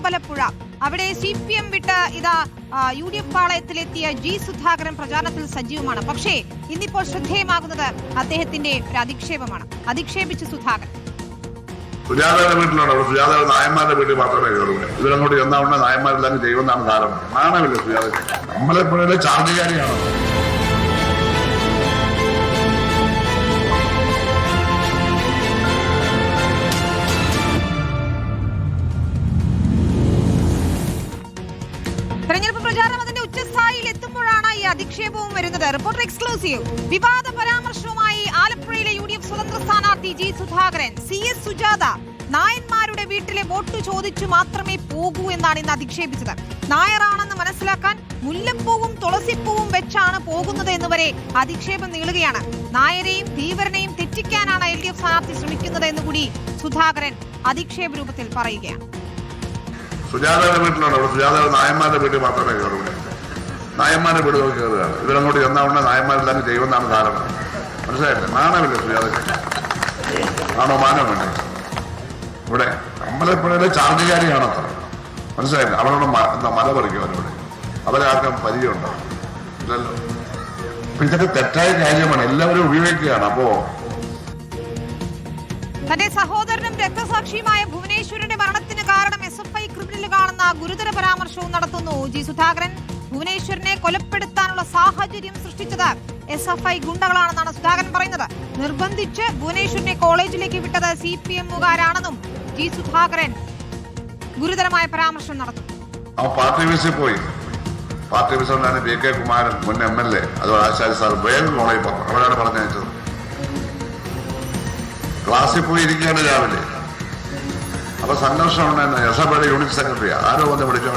അമ്പലപ്പുഴ. അവിടെ CPM വിട്ട് ഇതാ UDF പാളയത്തിലെത്തിയ ജി സുധാകരൻ പ്രചാരണത്തിൽ സജീവമാണ്. പക്ഷേ ഇന്നിപ്പോൾ ശ്രദ്ധേയമാകുന്നത് അദ്ദേഹത്തിന്റെ ഒരു അധിക്ഷേപമാണ്. അധിക്ഷേപിച്ച് സുധാകരൻ. സുജാതയുടെ വീട്ടിലാണ്. സുജാതയുടെ നായന്മാരുടെ വീട്ടിൽ മാത്രമേ കയറുള്ളൂ. ഇവരങ്ങോട്ട് ചെന്നാവുന്ന നായന്മാരെല്ലാം ചെയ്യുമെന്നാണ് ധാരണ. നാണമില്ല സുജാത. അമ്പലപ്പുഴയിലെ ചാർജുകാരിയാണ്. തെരഞ്ഞെടുപ്പ് പ്രചാരണം അതിന്റെ ഉച്ചസ്ഥായിയിൽ എത്തുമ്പോഴാണ് ഈ അധിക്ഷേപവും വരുന്നത്. Reporter exclusive. വിവാദ പരാമർശവുമായി ആലപ്പുഴയിലെ UDF സ്വതന്ത്ര സ്ഥാനാർത്ഥി ജി സുധാകരൻ. CS സുജാത നായന്മാരുടെ വീട്ടിലെ വോട്ട് ചോദിച്ചു മാത്രമേ പോകൂ എന്നാണ് ഇന്ന് അധിക്ഷേപിച്ചത്. നായറാണെന്ന് മനസ്സിലാക്കാൻ മുല്ലപ്പൂവും തുളസിപ്പൂവും വെച്ചാണ് പോകുന്നത് എന്നുവരെ അധിക്ഷേപം നീളുകയാണ്. നായരെയും ധീവരനെയും തെറ്റിക്കാനാണ് LDF സ്ഥാനാർത്ഥി ശ്രമിക്കുന്നത് എന്നുകൂടി സുധാകരൻ അധിക്ഷേപ രൂപത്തിൽ പറയുകയാണ്. സുജാതയുടെ വീട്ടിലാണ്. സുജാതയുടെ നായന്മാരുടെ വീട്ടിൽ മാത്രമേ കയറുള്ളൂ. നായന്മാരുടെ വീട് നോക്കി കയറുകയാണ്. ഇവരങ്ങോട്ട് ചെന്നാവുന്ന നായന്മാരെല്ലാം ചെയ്യുമെന്നാണ് ധാരണ. മനസ്സിലായില്ലേ? നാണമില്ല സുജാതയ്ക്ക്. ആണോ മാനമുണ്ട്? ഇവിടെ അമ്പലപ്പുഴയിലെ ചാർജുകാരിയാണ് അത്ര. മനസ്സിലായില്ല? അവരോട് മല പറിക്കും. അവരോട് അവരാർക്കും പരിചയമുണ്ടോ? ഇല്ലല്ലോ. അപ്പൊ ഇതൊക്കെ തെറ്റായ കാര്യമാണ്. എല്ലാവരും ഉപയോഗിക്കുകയാണ്. അപ്പോ തന്റെ സഹോദരനും രക്തസാക്ഷിയുമായ ഭുവനേശ്വരന്റെ മരണത്തിന് കാരണം SFI ക്രിമിനലുകളാണെന്ന ഗുരുതര പരാമർശവും നടത്തുന്നു ജി സുധാകരൻ. ഭുവനേശ്വരനെ കൊലപ്പെടുത്താനുള്ള സാഹചര്യം സൃഷ്ടിച്ചത് SFI ഗുണ്ടകളാണെന്നാണ് സുധാകരൻ പറയുന്നത്. നിർബന്ധിച്ച് ഭുവനേശ്വരനെ കോളേജിലേക്ക് വിട്ടത് CPM-കാരാണെന്നും ജി സുധാകരൻ ഗുരുതരമായ പരാമർശം നടത്തും. പാർട്ടി ഓഫീസിൽ പോയി. പാർട്ടി ഓഫീസറിനാണ് PK കുമാരൻ, മുൻ MLA, അതുപോലെ ആശാരി സാർ വേഗം കോളേജിൽ പോകും. അവരാണ് പറഞ്ഞയച്ചത്. ക്ലാസ്സിൽ പോയി ഇരിക്കുകയാണ് രാവിലെ. അപ്പൊ സംഘർഷം ഉണ്ടായിരുന്നു. SFIയുടെ യൂണിറ്റ് സെക്രട്ടറി ആരോ വന്ന് വിളിച്ചവൻ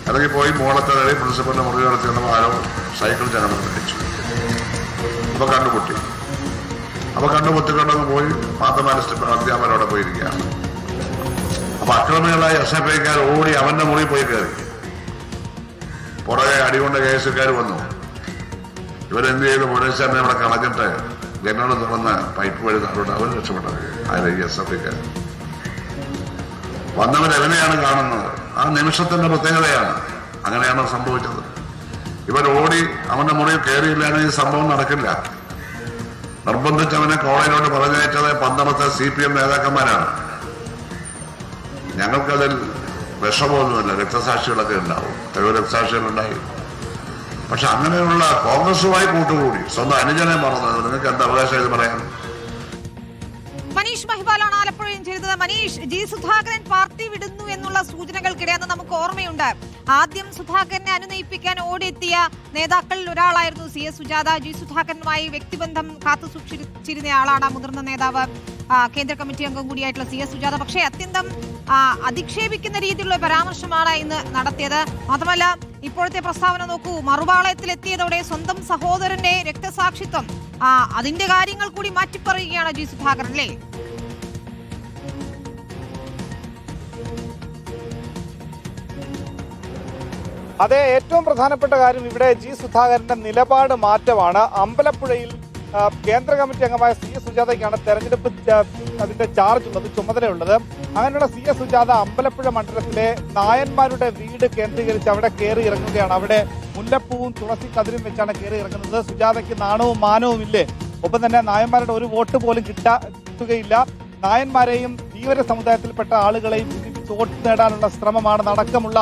ഇറങ്ങിപ്പോയി. മോളത്തെ പ്രിൻസിപ്പലിന്റെ മുറി നടത്തി വന്നപ്പോൾ ആരോ സൈക്കിൾ ചങ്ങല പിടിച്ചു. അപ്പൊ കണ്ടുപൊട്ടി. അപ്പൊ കണ്ടുപൊത്തിക്കൊണ്ടങ്ങ് പോയി മാത്തമാന അധ്യാപകരോടെ പോയിരിക്കുകയാണ്. അപ്പൊ അക്രമികളായ SFIക്കാർ ഓടി അവന്റെ മുറി പോയി കയറി. പുറകെ അടികൊണ്ട കേസുകാർ വന്നു. ഇവരെന്ത് ചെയ്തു? ഭുവനേശ്വരനെ ഇവിടെ കളഞ്ഞിട്ട് ജനങ്ങൾ തുറന്ന് പൈപ്പ് വഴി തറോട്ട് അവർ രക്ഷപ്പെട്ടത്. ആരെ? ഈ SFIക്കാർ വന്നവരെങ്ങനെയാണ് കാണുന്നത്? ആ നിമിഷത്തിന്റെ പ്രത്യേകതയാണ്. അങ്ങനെയാണ് സംഭവിച്ചത്. ഇവരോടി അവന്റെ മുറിയിൽ കയറിയില്ലാതെ ഈ സംഭവം നടക്കില്ല. നിർബന്ധിച്ചവനെ കോളേജിലോട്ട് പറഞ്ഞയച്ചത് 12 CPM നേതാക്കന്മാരാണ്. ഞങ്ങൾക്കതിൽ വിഷമൊന്നുമില്ല. രക്തസാക്ഷികളൊക്കെ ഉണ്ടാവും. രക്തസാക്ഷികളുണ്ടായി. പക്ഷെ അങ്ങനെയുള്ള കോൺഗ്രസുമായി കൂട്ടുകൂടി സ്വന്തം അനുജനെ മറന്നത് നിങ്ങൾക്ക് എന്താ അവകാശം ഇത് പറയാൻ? മനീഷ് മഹിബാലാണ് ആലപ്പുഴയും ചെയ്തത്. മനീഷ്, ജി സുധാകരൻ പാർട്ടി വിടുന്നു എന്നുള്ള സൂചനകൾക്കിടെ അന്ന് നമുക്ക് ഓർമ്മയുണ്ട്. ആദ്യം സുധാകരനെ അനുനയിപ്പിക്കാൻ ഓടിയെത്തിയ നേതാക്കളിൽ ഒരാളായിരുന്നു CS സുജാത. ജി സുധാകരനുമായി വ്യക്തിബന്ധം കാത്തുസൂക്ഷിച്ചിരുന്നയാളാണ് മുതിർന്ന നേതാവ്, കേന്ദ്ര കമ്മിറ്റി അംഗം കൂടിയായിട്ടുള്ള CS സുജാത. പക്ഷേ അത്യന്തം അധിക്ഷേപിക്കുന്ന രീതിയിലുള്ള പരാമർശമാണ് ഇന്ന് നടത്തിയത്. മാത്രമല്ല ഇപ്പോഴത്തെ പ്രസ്താവന നോക്കൂ. മറുപാളയത്തിലെത്തിയതോടെ സ്വന്തം സഹോദരന്റെ രക്തസാക്ഷിത്വം, അതിന്റെ കാര്യങ്ങൾ കൂടി മാറ്റിപ്പറയുകയാണ് ജി സുധാകരൻ അല്ലേ? അതെ, ഏറ്റവും പ്രധാനപ്പെട്ട കാര്യം ഇവിടെ ജി സുധാകരന്റെ നിലപാട് മാറ്റമാണ്. അമ്പലപ്പുഴയിൽ കേന്ദ്ര കമ്മിറ്റി അംഗമായ CS സുജാതയ്ക്കാണ് തെരഞ്ഞെടുപ്പ് അതിന്റെ ചാർജ് ഉള്ളത്, ചുമതലയുള്ളത്. അങ്ങനെയുള്ള CS സുജാത അമ്പലപ്പുഴ മണ്ഡലത്തിലെ നായന്മാരുടെ വീട് കേന്ദ്രീകരിച്ച് അവിടെ കയറി ഇറങ്ങുകയാണ്. അവിടെ മുല്ലപ്പൂവും തുളസി കതിരും വെച്ചാണ് കയറി ഇറങ്ങുന്നത്. സുജാതയ്ക്ക് നാണവും മാനവും ഇല്ലേ? ഒപ്പം തന്നെ നായന്മാരുടെ ഒരു വോട്ട് പോലും കിട്ടുകയില്ല. നായന്മാരെയും ധീവര സമുദായത്തിൽപ്പെട്ട ആളുകളെയും ഭിന്നിപ്പിച്ച് വോട്ട് നേടാനുള്ള ശ്രമമാണ്. അടക്കമുള്ള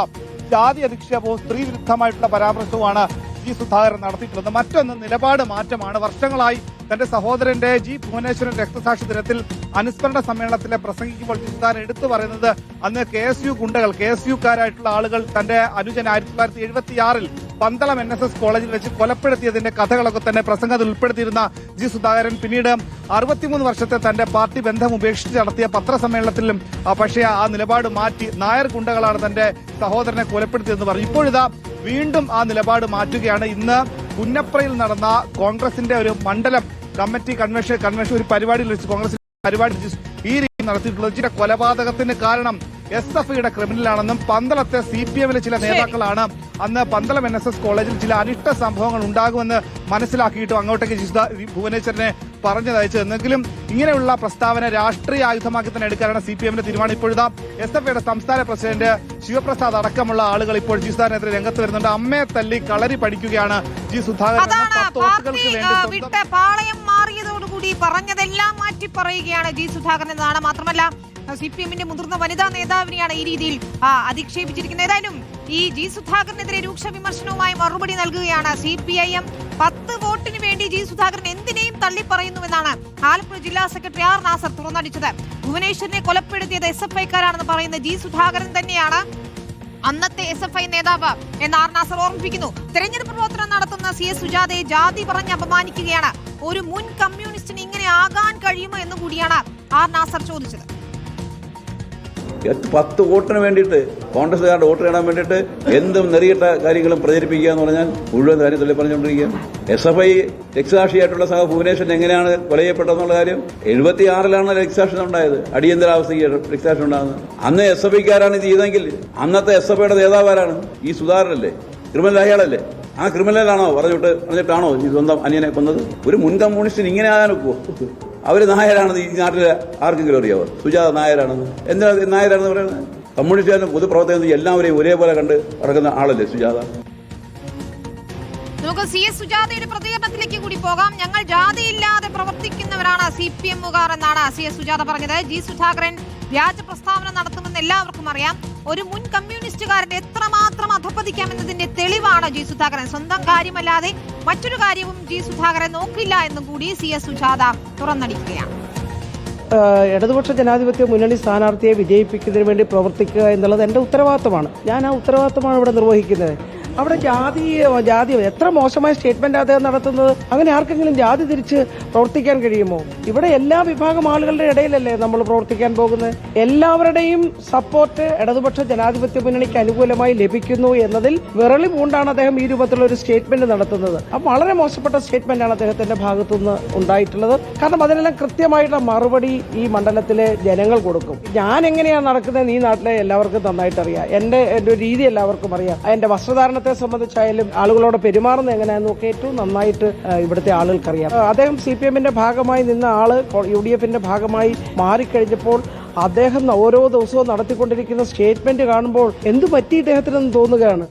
ജാതി അധിക്ഷേപവും സ്ത്രീ വിരുദ്ധമായിട്ടുള്ള പരാമർശവുമാണ് ജി സുധാകരൻ നടത്തിയിട്ടുള്ളത്. മറ്റൊന്ന് നിലപാട് മാറ്റമാണ്. വർഷങ്ങളായി തന്റെ സഹോദരന്റെ ജി ഭുവനേശ്വരൻ രക്തസാക്ഷി ദിനത്തിൽ അനുസ്മരണ സമ്മേളനത്തിലെ പ്രസംഗിക്കുമ്പോൾ ജി സുധാകരൻ എടുത്തു പറയുന്നത് അന്ന് KSU ഗുണ്ടകൾ, KSUക്കാരായിട്ടുള്ള ആളുകൾ തന്റെ അനുജൻ 1976 പന്തളം NSS കോളേജിൽ വെച്ച് കൊലപ്പെടുത്തിയതിന്റെ കഥകളൊക്കെ തന്നെ പ്രസംഗത്തിൽ ഉൾപ്പെടുത്തിയിരുന്ന ജി സുധാകരൻ പിന്നീട് 63 വർഷത്തെ തന്റെ പാർട്ടി ബന്ധം ഉപേക്ഷിച്ച് നടത്തിയ പത്രസമ്മേളനത്തിലും പക്ഷേ ആ നിലപാട് മാറ്റി നായർ ഗുണ്ടകളാണ് തന്റെ സഹോദരനെ കൊലപ്പെടുത്തിയതെന്ന് പറഞ്ഞു. ഇപ്പോഴിതാ വീണ്ടും ആ നിലപാട് മാറ്റുകയാണ്. ഇന്ന് പുന്നപ്രയിൽ നടന്ന കോൺഗ്രസിന്റെ ഒരു മണ്ഡലം കമ്മിറ്റി കൺവെൻഷൻ ഒരു പരിപാടിയിൽ വെച്ച് കോൺഗ്രസ് പരിപാടി ഈ രീതി നടത്തിയിട്ടുള്ളത്. കൊലപാതകത്തിന് കാരണം SFIയുടെ ക്രിമിനലാണെന്നും പന്തളത്തെ CPMലെ ചില നേതാക്കളാണ് അന്ന് പന്തളം NSS കോളേജിൽ ചില അനിഷ്ട സംഭവങ്ങൾ ഉണ്ടാകുമെന്ന് മനസ്സിലാക്കിയിട്ടും അങ്ങോട്ടേക്ക് ഭുവനേശ്വരനെ പറഞ്ഞതയച്ചത്. എന്നെങ്കിലും ഇങ്ങനെയുള്ള പ്രസ്താവന രാഷ്ട്രീയ ആയുധമാക്കി തന്നെ എടുക്കാനാണ് CPM-ന്റെ തീരുമാനം. ഇപ്പോഴത്തെ SFIയുടെ സംസ്ഥാന പ്രസിഡന്റ് ശിവപ്രസാദ് അടക്കമുള്ള ആളുകൾ ഇപ്പോൾ ജി സുധാകരനെതിരെ രംഗത്ത് വരുന്നുണ്ട്. അമ്മയെ തല്ലി കളരി പഠിക്കുകയാണ് ജി സുധാകരൻ. വിട്ട് പാളയം മാറിയതോടുകൂടി പറഞ്ഞതെല്ലാം മാറ്റി പറയുകയാണ് ജി സുധാകരൻ എന്നാണ്. മാത്രമല്ല CPM-ന്റെ മുതിർന്ന വനിതാ നേതാവിനെയാണ് ഈ രീതിയിൽ അധിക്ഷേപിച്ചിരിക്കുന്നത്. ഏതായാലും ഈ ജി സുധാകരനെതിരെ രൂക്ഷ വിമർശനവുമായി മറുപടി നൽകുകയാണ് CPIM. 10 വോട്ടിന് വേണ്ടി ജി സുധാകരൻ എന്തിനേയും തള്ളിപ്പറയുന്നുവെന്നാണ് ആലപ്പുഴ ജില്ലാ സെക്രട്ടറി ആർ നാസർ തുറന്നടിച്ചത്. ഭുവനേശ്വരനെ കൊലപ്പെടുത്തിയത് SFIക്കാരാണെന്ന് പറയുന്ന ജി സുധാകരൻ തന്നെയാണ് അന്നത്തെ SFI നേതാവ് എന്ന് ആർ നാസർ ഓർമ്മിപ്പിക്കുന്നു. തെരഞ്ഞെടുപ്പ് പ്രവർത്തനം നടത്തുന്ന CS സുജാതയെ ജാതി പറഞ്ഞ് അപമാനിക്കുകയാണ്. ഒരു മുൻ കമ്മ്യൂണിസ്റ്റിന് ഇങ്ങനെ ആകാൻ കഴിയുമോ എന്ന് കൂടിയാണ് ആർ നാസർ ചോദിച്ചത്. 10 വോട്ടിന് വേണ്ടിയിട്ട് കോൺഗ്രസ്സുകാരുടെ വോട്ട് നേടാൻ വേണ്ടിയിട്ട് എന്തും നെറിയിട്ട കാര്യങ്ങളും പ്രചരിപ്പിക്കുക എന്ന് പറഞ്ഞാൽ മുഴുവൻ കാര്യം തള്ളി പറഞ്ഞുകൊണ്ടിരിക്കുകയാണ്. SFI രക്തസാക്ഷിയായിട്ടുള്ള സഹ ഭുവനേശ്വരൻ എങ്ങനെയാണ് കൊല ചെയ്യപ്പെട്ടതെന്നുള്ള കാര്യം 76-ലാണ് രക്തസാക്ഷി ഉണ്ടായത്. അടിയന്തരാവസ്ഥയ്ക്ക് രക്തസാക്ഷി ഉണ്ടാകുന്നത്. അന്ന് SFIക്കാരാണ് ഇത് ചെയ്തെങ്കിൽ അന്നത്തെ SFIയുടെ നേതാവാരാണ്? ഈ സുധാകരനല്ലേ? ക്രിമിനൽ അയാളല്ലേ? ആ ക്രിമിനലാണോ പറഞ്ഞിട്ടാണോ ഈ സ്വന്തം അനിയനെ കൊന്നത്? ഒരു മുൻ കമ്മ്യൂണിസ്റ്റിന് ഇങ്ങനെ ആകാനൊക്കുമോ? അവര് നായരാണെന്ന് ഈ നാട്ടിലെ ആർക്കെങ്കിലും അറിയാവോ? സുജാത നായരാണെന്ന്. എന്താ നായരാണെന്ന് പറയുന്നത്? കമ്മ്യൂണിസ്റ്റുകാരും പൊതുപ്രവർത്തകരും എല്ലാവരെയും ഒരേപോലെ കണ്ട് നടക്കുന്ന ആളല്ലേ സുജാത? നമുക്ക് CS സുജാതയുടെ പ്രതികരണത്തിലേക്ക് കൂടി പോകാം. ഞങ്ങൾ ജാതിയില്ലാതെ പ്രവർത്തിക്കുന്നവരാണ് CPM-കാർ എന്നാണ് CS സുജാത പറഞ്ഞത്. ജി സുധാകരൻ വ്യാജ പ്രസ്താവന നടത്തുമെന്ന് എല്ലാവർക്കും അറിയാം. ഒരു മുൻ കമ്മ്യൂണിസ്റ്റുകാരന്റെ എത്രമാത്രം അധപ്പതിക്കാമെന്നതിന്റെ തെളിവാണ് ജി സുധാകരൻ. സ്വന്തം കാര്യമല്ലാതെ മറ്റൊരു കാര്യവും ജി സുധാകരൻ നോക്കില്ല എന്നും കൂടി CS സുജാത തുറന്നടിക്കുകയാണ്. ഇടതുപക്ഷ ജനാധിപത്യ മുന്നണി സ്ഥാനാർത്ഥിയെ വിജയിപ്പിക്കുന്നതിന് വേണ്ടി പ്രവർത്തിക്കുക എന്നുള്ളത് എൻ്റെ ഉത്തരവാദിത്തമാണ്. ഞാൻ ആ ഉത്തരവാദിത്തമാണ് ഇവിടെ നിർവഹിക്കുന്നത്. അവിടെ ജാതി എത്ര മോശമായ സ്റ്റേറ്റ്മെന്റ് അദ്ദേഹം നടത്തുന്നത്. അങ്ങനെ ആർക്കെങ്കിലും ജാതി തിരിച്ച് പ്രവർത്തിക്കാൻ കഴിയുമോ? ഇവിടെ എല്ലാ വിഭാഗം ആളുകളുടെ ഇടയിലല്ലേ നമ്മൾ പ്രവർത്തിക്കാൻ പോകുന്നത്. എല്ലാവരുടെയും സപ്പോർട്ട് ഇടതുപക്ഷ ജനാധിപത്യ മുന്നണിക്ക് അനുകൂലമായി ലഭിക്കുന്നു എന്നതിൽ വിറളി പൂണ്ടാണ് അദ്ദേഹം ഈ രൂപത്തിലുള്ള ഒരു സ്റ്റേറ്റ്മെന്റ് നടത്തുന്നത്. അപ്പം വളരെ മോശപ്പെട്ട സ്റ്റേറ്റ്മെന്റ് ആണ് അദ്ദേഹത്തിന്റെ ഭാഗത്തുനിന്ന് ഉണ്ടായിട്ടുള്ളത്. കാരണം അതിനെല്ലാം കൃത്യമായിട്ടുള്ള മറുപടി ഈ മണ്ഡലത്തിലെ ജനങ്ങൾ കൊടുക്കും. ഞാൻ എങ്ങനെയാണ് നടക്കുന്നത് ഈ നാട്ടിലെ എല്ലാവർക്കും നന്നായിട്ട് അറിയാം. എന്റെ രീതി എല്ലാവർക്കും അറിയാം. എന്റെ വസ്ത്രധാരണ സംബന്ധിച്ചായാലും ആളുകളോട് പെരുമാറുന്നത് എങ്ങനെയാണെന്ന് ഒക്കെ ഏറ്റവും നന്നായിട്ട് ഇവിടുത്തെ ആളുകൾക്കറിയാം. അദ്ദേഹം CPM-ന്റെ ഭാഗമായി നിന്ന ആള് UDF-ന്റെ ഭാഗമായി മാറിക്കഴിഞ്ഞപ്പോൾ അദ്ദേഹം ഓരോ ദിവസവും നടത്തിക്കൊണ്ടിരിക്കുന്ന സ്റ്റേറ്റ്മെന്റ് കാണുമ്പോൾ എന്തു പറ്റി ഇദ്ദേഹത്തിനെന്ന് തോന്നുകയാണ്.